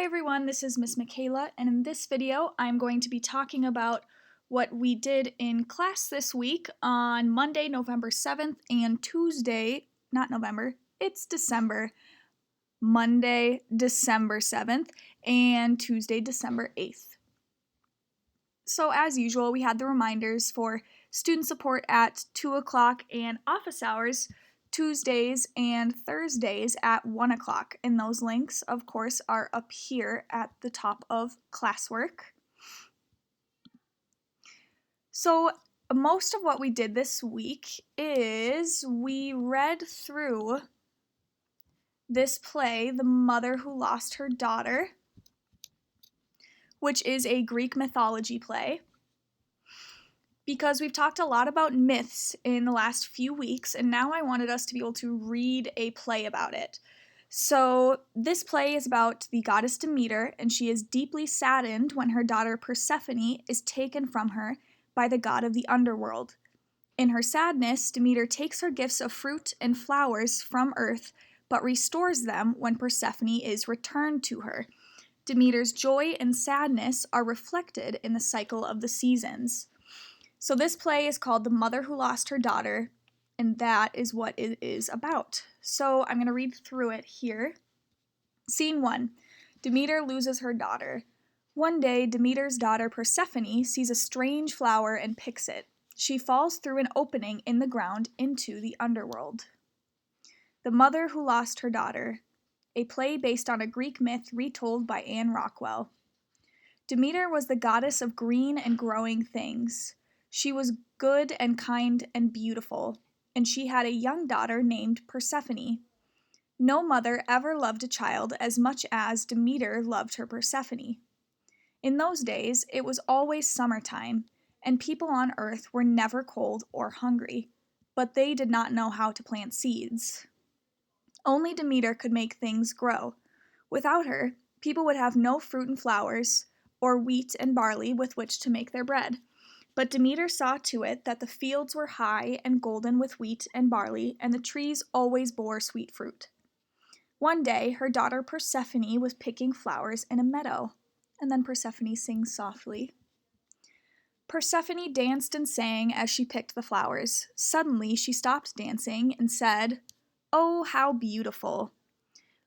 everyone, this is Miss Michaela, and in this video I'm going to be talking about what we did in class this week on Monday, November 7th, and Tuesday, not November, it's December, Monday, December 7th, and Tuesday, December 8th. So as usual, we had the reminders for student support at 2 o'clock and office hours Tuesdays and Thursdays at 1 o'clock. And those links, of course, are up here at the top of classwork. So most of what we did this week is we read through this play, The Mother Who Lost Her Daughter, which is a Greek mythology play. Because we've talked a lot about myths in the last few weeks, and now I wanted us to be able to read a play about it. So this play is about the goddess Demeter, and she is deeply saddened when her daughter Persephone is taken from her by the god of the underworld. In her sadness, Demeter takes her gifts of fruit and flowers from earth, but restores them when Persephone is returned to her. Demeter's joy and sadness are reflected in the cycle of the seasons. So this play is called The Mother Who Lost Her Daughter, and that is what it is about. So I'm going to read through it here. Scene 1. Demeter loses her daughter. One day, Demeter's daughter Persephone sees a strange flower and picks it. She falls through an opening in the ground into the underworld. The Mother Who Lost Her Daughter, a play based on a Greek myth retold by Anne Rockwell. Demeter was the goddess of green and growing things. She was good and kind and beautiful, and she had a young daughter named Persephone. No mother ever loved a child as much as Demeter loved her Persephone. In those days, it was always summertime, and people on earth were never cold or hungry, but they did not know how to plant seeds. Only Demeter could make things grow. Without her, people would have no fruit and flowers, or wheat and barley with which to make their bread. But Demeter saw to it that the fields were high and golden with wheat and barley, and the trees always bore sweet fruit. One day, her daughter Persephone was picking flowers in a meadow. And then Persephone sings softly. Persephone danced and sang as she picked the flowers. Suddenly, she stopped dancing and said, "Oh, how beautiful!"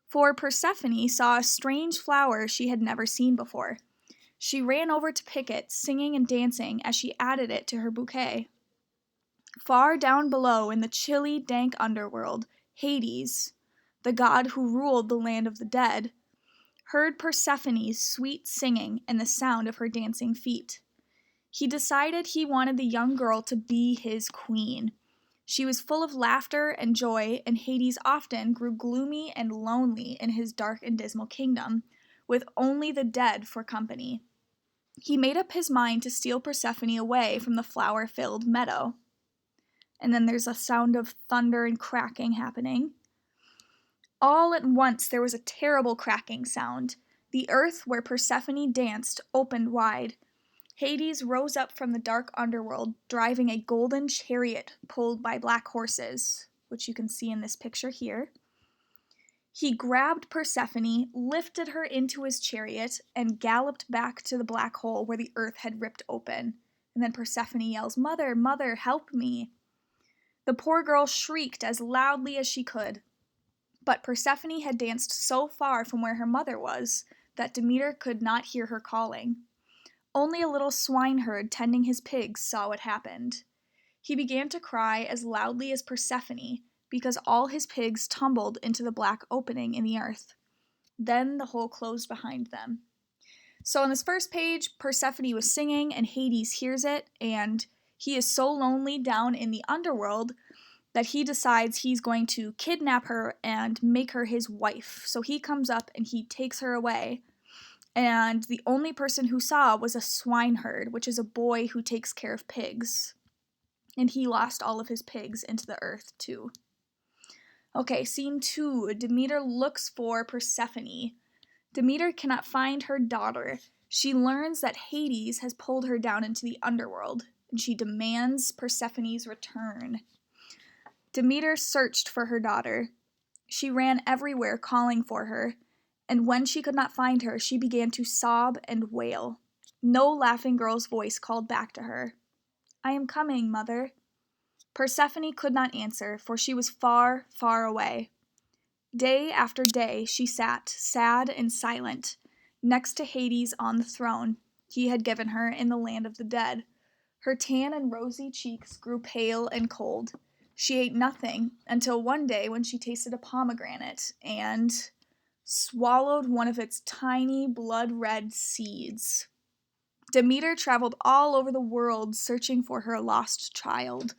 For Persephone saw a strange flower she had never seen before. She ran over to pick it, singing and dancing as she added it to her bouquet. Far down below in the chilly, dank underworld, Hades, the god who ruled the land of the dead, heard Persephone's sweet singing and the sound of her dancing feet. He decided he wanted the young girl to be his queen. She was full of laughter and joy, and Hades often grew gloomy and lonely in his dark and dismal kingdom, with only the dead for company. He made up his mind to steal Persephone away from the flower-filled meadow. And then there's a sound of thunder and cracking happening. All at once there was a terrible cracking sound. The earth where Persephone danced opened wide. Hades rose up from the dark underworld, driving a golden chariot pulled by black horses, which you can see in this picture here. He grabbed Persephone, lifted her into his chariot, and galloped back to the black hole where the earth had ripped open. And then Persephone yells, "Mother, mother, help me!" The poor girl shrieked as loudly as she could. But Persephone had danced so far from where her mother was that Demeter could not hear her calling. Only a little swineherd tending his pigs saw what happened. He began to cry as loudly as Persephone, because all his pigs tumbled into the black opening in the earth. Then the hole closed behind them. So on this first page, Persephone was singing, and Hades hears it, and he is so lonely down in the underworld that he decides he's going to kidnap her and make her his wife. So he comes up and he takes her away. And the only person who saw was a swineherd, which is a boy who takes care of pigs. And he lost all of his pigs into the earth, too. Okay, scene 2. Demeter looks for Persephone. Demeter cannot find her daughter. She learns that Hades has pulled her down into the underworld, and she demands Persephone's return. Demeter searched for her daughter. She ran everywhere calling for her, and when she could not find her, she began to sob and wail. No laughing girl's voice called back to her, "I am coming, mother." Persephone could not answer, for she was far, far away. Day after day she sat, sad and silent, next to Hades on the throne he had given her in the land of the dead. Her tan and rosy cheeks grew pale and cold. She ate nothing until one day when she tasted a pomegranate and swallowed one of its tiny blood-red seeds. Demeter traveled all over the world searching for her lost child.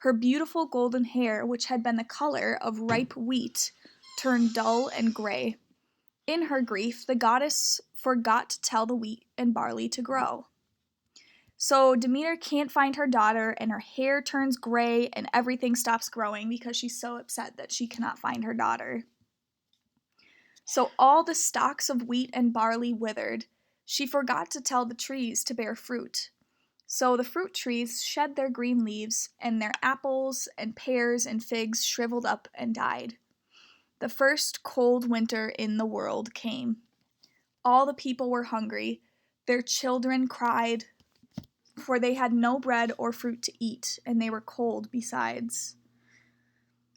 Her beautiful golden hair, which had been the color of ripe wheat, turned dull and gray. In her grief, the goddess forgot to tell the wheat and barley to grow. So Demeter can't find her daughter, and her hair turns gray, and everything stops growing because she's so upset that she cannot find her daughter. So all the stalks of wheat and barley withered. She forgot to tell the trees to bear fruit. So the fruit trees shed their green leaves, and their apples and pears and figs shriveled up and died. The first cold winter in the world came. All the people were hungry. Their children cried, for they had no bread or fruit to eat, and they were cold besides.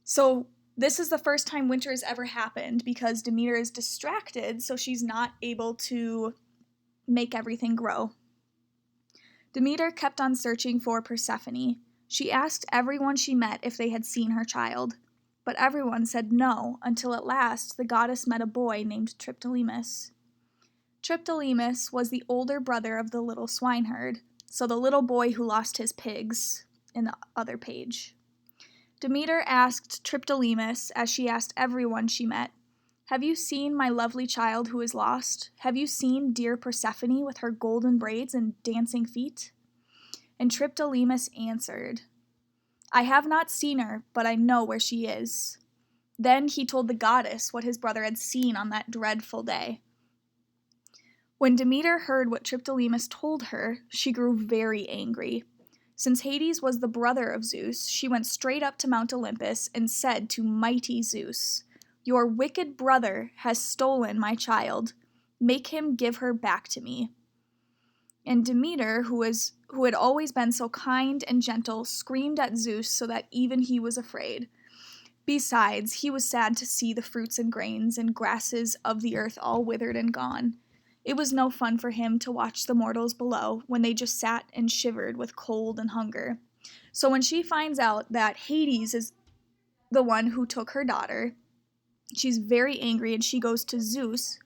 So this is the first time winter has ever happened because Demeter is distracted, so she's not able to make everything grow. Demeter kept on searching for Persephone. She asked everyone she met if they had seen her child, but everyone said no, until at last the goddess met a boy named Triptolemus. Triptolemus was the older brother of the little swineherd, so the little boy who lost his pigs in the other page. Demeter asked Triptolemus, as she asked everyone she met, "Have you seen my lovely child who is lost? Have you seen dear Persephone with her golden braids and dancing feet?" And Triptolemus answered, "I have not seen her, but I know where she is." Then he told the goddess what his brother had seen on that dreadful day. When Demeter heard what Triptolemus told her, she grew very angry. Since Hades was the brother of Zeus, she went straight up to Mount Olympus and said to mighty Zeus, "Your wicked brother has stolen my child. Make him give her back to me." And Demeter, who had always been so kind and gentle, screamed at Zeus so that even he was afraid. Besides, he was sad to see the fruits and grains and grasses of the earth all withered and gone. It was no fun for him to watch the mortals below when they just sat and shivered with cold and hunger. So when she finds out that Hades is the one who took her daughter, she's very angry and she goes to Zeus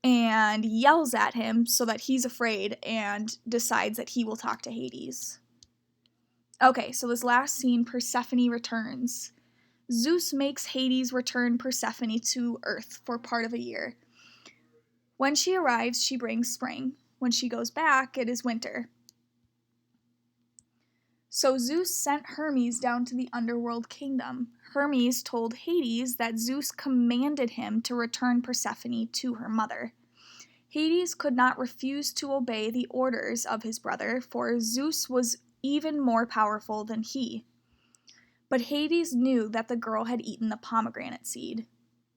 and yells at him so that he's afraid and decides that he will talk to Hades. Okay, so this last scene, Persephone returns. Zeus makes Hades return Persephone to Earth for part of a year. When she arrives, she brings spring. When she goes back, it is winter. So Zeus sent Hermes down to the underworld kingdom. Hermes told Hades that Zeus commanded him to return Persephone to her mother. Hades could not refuse to obey the orders of his brother, for Zeus was even more powerful than he. But Hades knew that the girl had eaten the pomegranate seed.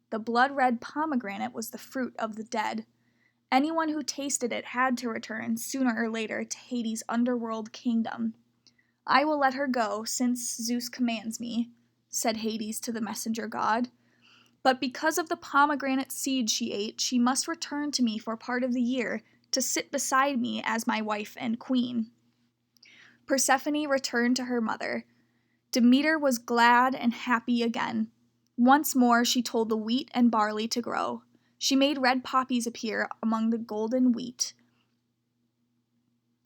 The blood-red pomegranate was the fruit of the dead. Anyone who tasted it had to return, sooner or later, to Hades' underworld kingdom. "I will let her go, since Zeus commands me," said Hades to the messenger god. "But because of the pomegranate seed she ate, she must return to me for part of the year, to sit beside me as my wife and queen." Persephone returned to her mother. Demeter was glad and happy again. Once more she told the wheat and barley to grow. She made red poppies appear among the golden wheat,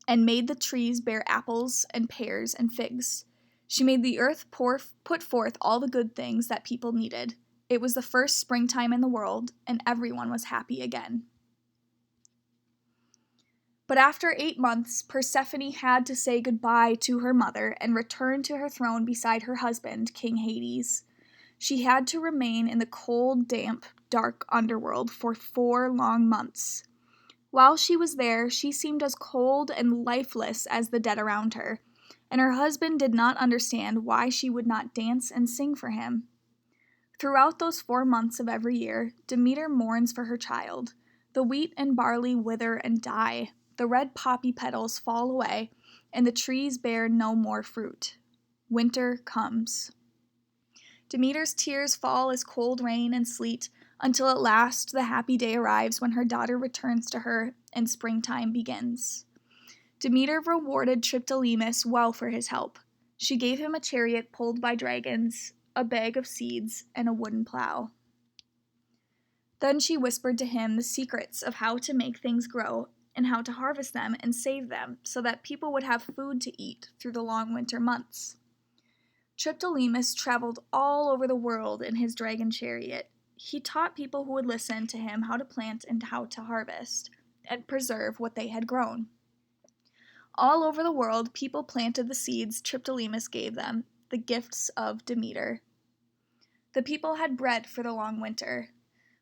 and made the trees bear apples and pears and figs. She made the earth put forth all the good things that people needed. It was the first springtime in the world, and everyone was happy again. But after 8 months, Persephone had to say goodbye to her mother and return to her throne beside her husband, King Hades. She had to remain in the cold, damp, dark underworld for 4 long months. While she was there, she seemed as cold and lifeless as the dead around her, and her husband did not understand why she would not dance and sing for him. Throughout those 4 months of every year, Demeter mourns for her child. The wheat and barley wither and die, the red poppy petals fall away, and the trees bear no more fruit. Winter comes. Demeter's tears fall as cold rain and sleet, until at last the happy day arrives when her daughter returns to her and springtime begins. Demeter rewarded Triptolemus well for his help. She gave him a chariot pulled by dragons, a bag of seeds, and a wooden plow. Then she whispered to him the secrets of how to make things grow and how to harvest them and save them so that people would have food to eat through the long winter months. Triptolemus traveled all over the world in his dragon chariot. He taught people who would listen to him how to plant and how to harvest and preserve what they had grown. All over the world, people planted the seeds Triptolemus gave them, the gifts of Demeter. The people had bread for the long winter.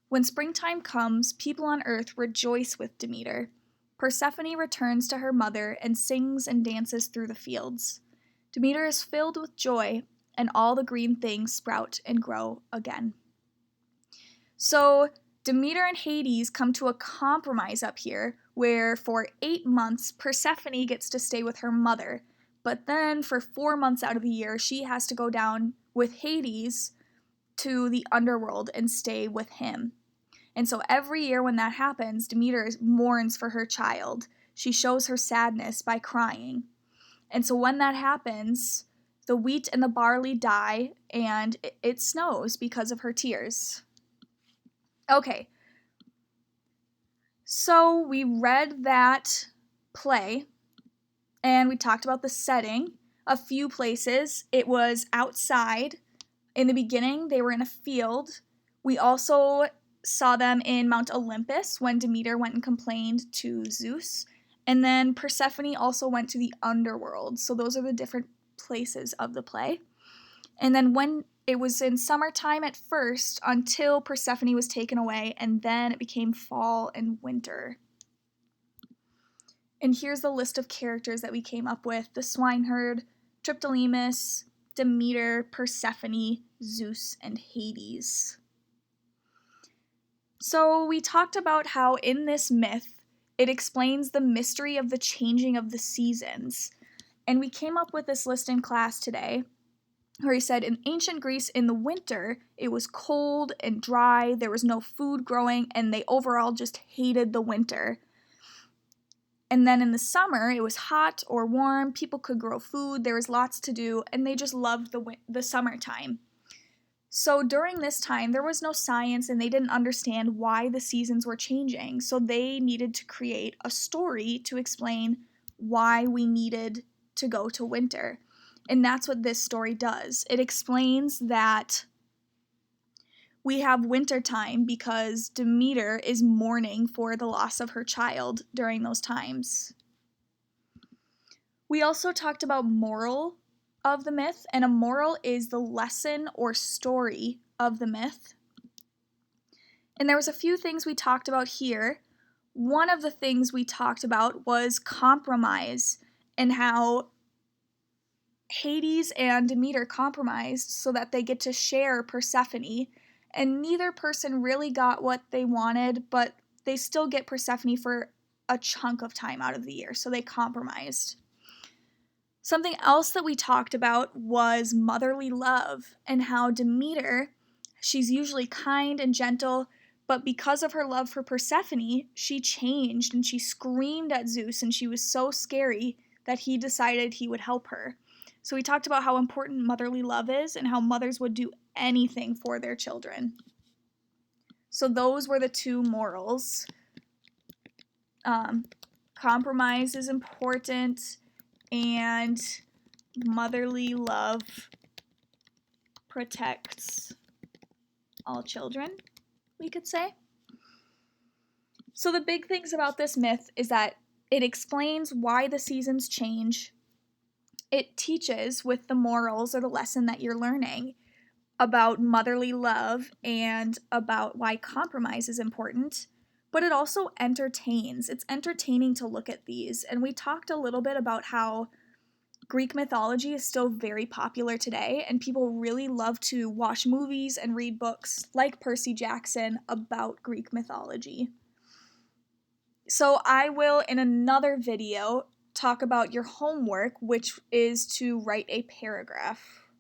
When springtime comes, people on earth rejoice with Demeter. Persephone returns to her mother and sings and dances through the fields. Demeter is filled with joy, and all the green things sprout and grow again. So Demeter and Hades come to a compromise up here, where for 8 months Persephone gets to stay with her mother, but then for 4 months out of the year she has to go down with Hades to the underworld and stay with him. And so every year when that happens, Demeter mourns for her child. She shows her sadness by crying. And so when that happens, the wheat and the barley die, and it snows because of her tears. Okay, so we read that play, and we talked about the setting. A few places, it was outside. In the beginning, they were in a field. We also saw them in Mount Olympus when Demeter went and complained to Zeus. And then Persephone also went to the underworld. So those are the different places of the play. And then when it was in summertime at first until Persephone was taken away, and then it became fall and winter. And here's the list of characters that we came up with: the swineherd, Triptolemus, Demeter, Persephone, Zeus, and Hades. So we talked about how in this myth, it explains the mystery of the changing of the seasons. And we came up with this list in class today, where he said in ancient Greece in the winter, it was cold and dry, there was no food growing, and they overall just hated the winter. And then in the summer, it was hot or warm, people could grow food, there was lots to do, and they just loved the summertime. So during this time, there was no science and they didn't understand why the seasons were changing. So they needed to create a story to explain why we needed to go to winter. And that's what this story does. It explains that we have winter time because Demeter is mourning for the loss of her child during those times. We also talked about moral of the myth, and a moral is the lesson or story of the myth. And there was a few things we talked about here. One of the things we talked about was compromise and how Hades and Demeter compromised so that they get to share Persephone, and neither person really got what they wanted, but they still get Persephone for a chunk of time out of the year, so they compromised. Something else that we talked about was motherly love and how Demeter, she's usually kind and gentle, but because of her love for Persephone, she changed and she screamed at Zeus, and she was so scary that he decided he would help her. So we talked about how important motherly love is and how mothers would do anything for their children. So those were the two morals. Compromise is important, and motherly love protects all children, we could say. So the big things about this myth is that it explains why the seasons change. It teaches with the morals or the lesson that you're learning about motherly love and about why compromise is important, but it also entertains. It's entertaining to look at these, and we talked a little bit about how Greek mythology is still very popular today, and people really love to watch movies and read books like Percy Jackson about Greek mythology. So I will, in another video, talk about your homework, which is to write a paragraph.